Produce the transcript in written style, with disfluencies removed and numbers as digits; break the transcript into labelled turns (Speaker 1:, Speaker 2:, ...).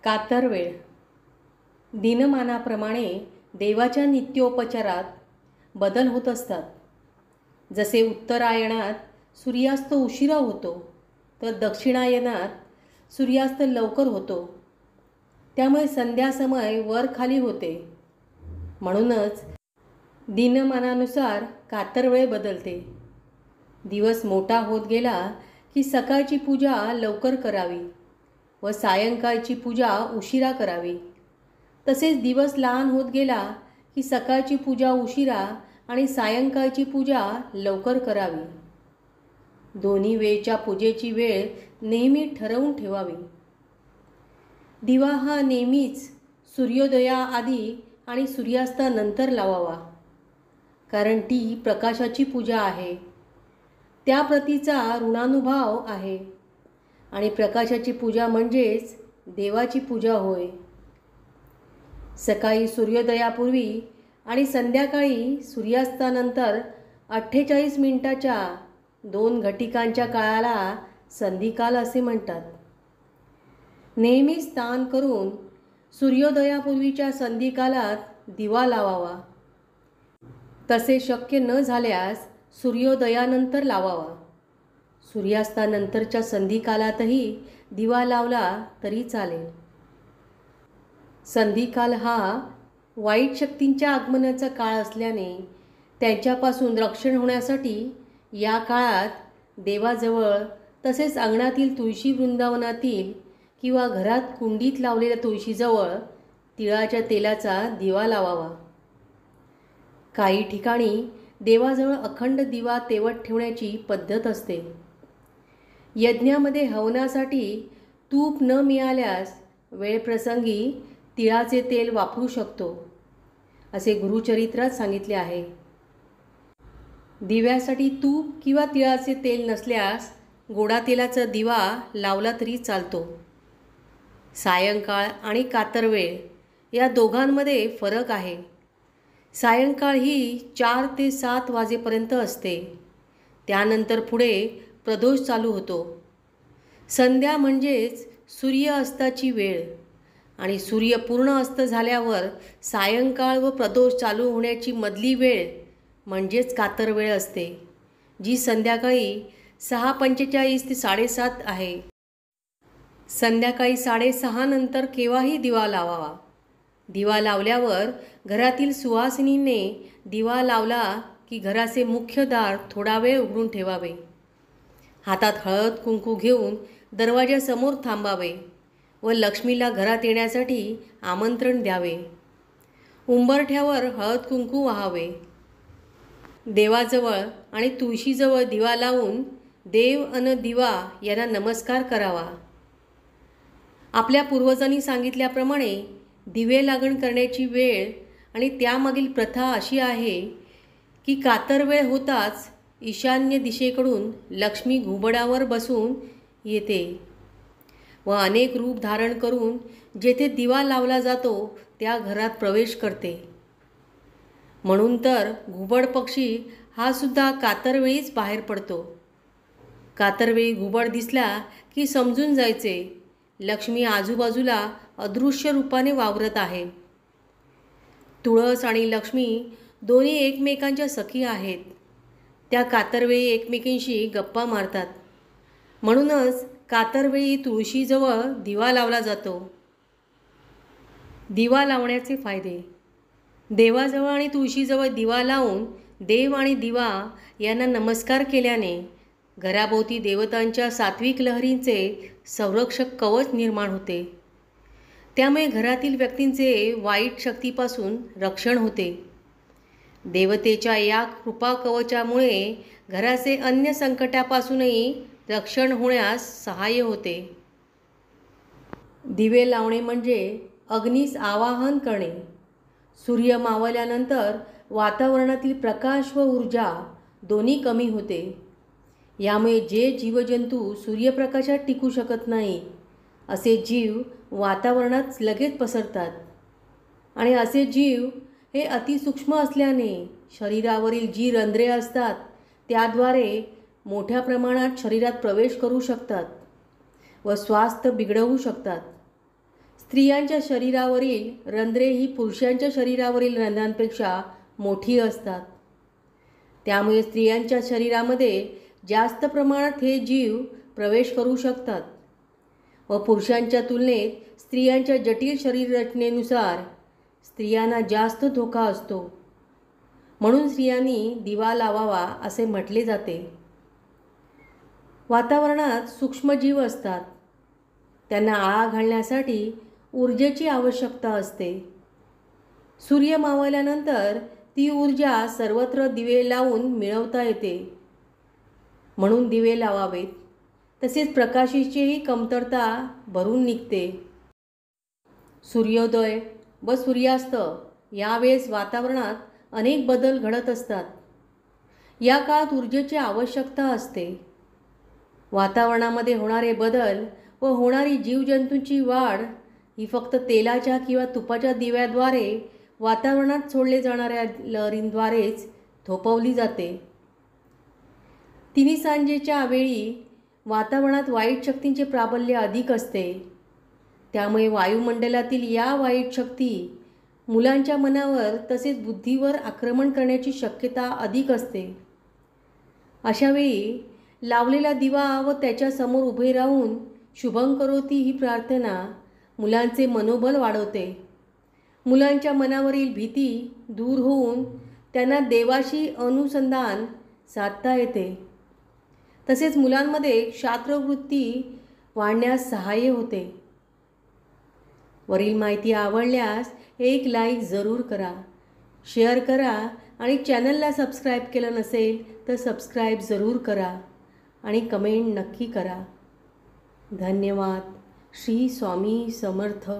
Speaker 1: कातर वेळ. दिनमानाप्रमाणे देवाच्या नित्योपचारात बदल होत असतात. जसे उत्तरायणात सूर्यास्त उशिरा होतो तर दक्षिणायनात सूर्यास्त लवकर होतो. त्यामुळे संध्या समय वर खाली होते. म्हणूनच दिनमानानुसार कातर वेळ बदलते. दिवस मोठा होत गेला की सकाळची पूजा लवकर करावी व सायंकाळची पूजा उशिरा करावी. तसेच दिवस लहान होत गेला की सकाळची पूजा उशिरा आणि सायंकाळची पूजा लवकर करावी. दोन्ही वेळच्या पूजेची वेळ नेहमी ठरवून ठेवावी. दिवा हा नेहमीच सूर्योदयाआधी आणि सूर्यास्तानंतर लावावा, कारण ती प्रकाशाची पूजा आहे. त्या प्रतीचा ऋणानुभाव आहे आणि प्रकाशाची पूजा म्हणजेच देवाची पूजा होय. सकाळी सूर्योदयापूर्वी आणि संध्याकाळी सूर्यास्तानंतर 48 मिनिटाच्या 2 घटिकांच्या काळाला संधिकाल असे म्हणतात. नेहमी स्नान करून सूर्योदयापूर्वीच्या संधिकालात दिवा लावावा. तसे शक्य न झाल्यास सूर्योदयानंतर लावावा. सूर्यास्तानंतरच्या संधिकालातही दिवा लावला तरी चालेल. संधिकाल हा वाईट शक्तींच्या आगमनाचा काळ असल्याने त्यांच्यापासून रक्षण होण्यासाठी या काळात देवाजवळ तसेच अंगणातील तुळशी वृंदावनातील किंवा घरात कुंडीत लावलेल्या तुळशीजवळ तिळाच्या तेलाचा दिवा लावावा. काही ठिकाणी देवाजवळ अखंड दिवा तेवत ठेवण्याची पद्धत असते. यज्ञामध्ये हवनासाठी तूप न मिळाल्यास वेळप्रसंगी तिळाचे तेल वापरू शकतो असे गुरुचरित्रात सांगितले आहे. दिव्यासाठी तूप किंवा तिळाचे तेल नसल्यास गोडा तेलाचा दिवा लावला तरी चालतो. सायंकाळ आणि कातर वेळ या दोघांमध्ये फरक आहे. सायंकाळ ही 4 ते 7 वाजेपर्यंत असते. त्यानंतर पुढे प्रदोष चालू होतो. संध्या म्हणजेच सूर्य अस्ताची वेळ आणि सूर्य पूर्ण अस्त झाल्यावर सायंकाळ व प्रदोष चालू होण्याची मधली वेळ म्हणजेच कातर वेळ असते, जी संध्याकाळी 6:45 ते 7:30 आहे. संध्याकाळी 6:30 नंतर केव्हाही दिवा लावावा. दिवा लावल्यावर घरातील सुवासिनीने दिवा लावला की घराचे मुख्य दार थोडा वेळ उघडून ठेवावे. हातात हळद कुंकू घेऊन दरवाजासमोर थांबावे व लक्ष्मीला घरात येण्यासाठी आमंत्रण द्यावे. उंबरठ्यावर हळद कुंकू वाहावे. देवाजवळ आणि तुळशीजवळ दिवा लावून देव अन दिवा यांना नमस्कार करावा. आपल्या पूर्वजांनी सांगितल्याप्रमाणे दिवे लागण करण्याची वेळ आणि त्यामागील प्रथा अशी आहे की कातर वेळ होताच ईशान्य दिशेकडून लक्ष्मी घुबडावर बसून येते व अनेक रूप धारण करून जेथे दिवा लावला जातो त्या घरात प्रवेश करते. म्हणून तर घुबड पक्षी हा सुद्धा कातरवेळीच बाहेर पडतो. कातरवेळी घुबड दिसला की समजून जायचे लक्ष्मी आजूबाजूला अदृश्य रूपाने वावरत आहे. तुळस आणि लक्ष्मी दोन्ही एकमेकांच्या सखी आहेत. त्या कातरवेळी एकमेकींशी गप्पा मारतात. म्हणूनच कातरवेळी तुळशीजवळ दिवा लावला जातो. दिवा लावण्याचे फायदे. देवाजवळ आणि तुळशीजवळ दिवा लावून देव आणि दिवा यांना नमस्कार केल्याने घराभोवती देवतांच्या सात्विक लहरींचे संरक्षक कवच निर्माण होते. त्यामुळे घरातील व्यक्तींचे वाईट शक्तीपासून रक्षण होते. देवतेच्या या कृपा कवचामुळे घराचे अन्य संकटापासूनही रक्षण होण्यास सहाय्य होते. दिवे लावणे म्हणजे अग्नीस आवाहन करणे. सूर्य मावळल्यानंतर वातावरणातील प्रकाश व ऊर्जा दोन्ही कमी होते. यामुळे जे जीवजंतू सूर्यप्रकाशात टिकू शकत नाही असे जीव वातावरणात लगेच पसरतात आणि असे जीव हे अतिसूक्ष्म असल्याने शरीरावरील जी रंध्रे असतात त्याद्वारे मोठ्या प्रमाणात शरीरात प्रवेश करू शकतात व स्वास्थ्य बिघडवू शकतात. स्त्रियांच्या शरीरावरील रंध्रे ही पुरुषांच्या शरीरावरील रंध्रांपेक्षा मोठी असतात. त्यामुळे स्त्रियांच्या शरीरामध्ये जास्त प्रमाणात हे जीव प्रवेश करू शकतात व पुरुषांच्या तुलनेत स्त्रियांच्या जटिल शरीर रचनेनुसार स्त्रियांना जास्त धोका असतो. म्हणून स्त्रियांनी दिवा लावावा असे म्हटले जाते. वातावरणात सूक्ष्मजीव असतात. त्यांना आळा घालण्यासाठी ऊर्जेची आवश्यकता असते. सूर्य मावळल्यानंतर ती ऊर्जा सर्वत्र दिवे लावून मिळवता येते. म्हणून दिवे लावावेत. तसेच प्रकाशाचीही कमतरता भरून निघते. सूर्योदय व सूर्यास्त यावेळेस वातावरणात अनेक बदल घडत असतात. या काळात ऊर्जेची आवश्यकता असते. वातावरणामध्ये होणारे बदल व होणारी जीवजंतूंची वाढ ही फक्त तेलाच्या किंवा तुपाच्या दिव्याद्वारे वातावरणात सोडले जाणाऱ्या लहरींद्वारेच थोपवली जाते. तिन्ही सांजेच्या वेळी वातावरणात वाईट शक्तींचे प्राबल्य अधिक असते. त्यामुळे वायुमंडलातील या वाईट शक्ती मुलांच्या मनावर तसेच बुद्धीवर आक्रमण करण्याची शक्यता अधिक असते. अशावेळी लावलेला दिवा व त्याच्यासमोर उभे राहून शुभं करोती ही प्रार्थना मुलांचे मनोबल वाढवते. मुलांच्या मनावरील भीती दूर होऊन त्यांना देवाशी अनुसंधान साधता येते. तसेच मुलांमध्ये क्षात्रवृत्ती वाढण्यास सहाय्य होते. वरील माहिती आवडल्यास एक लाईक जरूर करा, शेअर करा आणि चॅनलला सबस्क्राईब केलं नसेल तर सबस्क्राईब जरूर करा आणि कमेंट नक्की करा. धन्यवाद. श्री स्वामी समर्थ.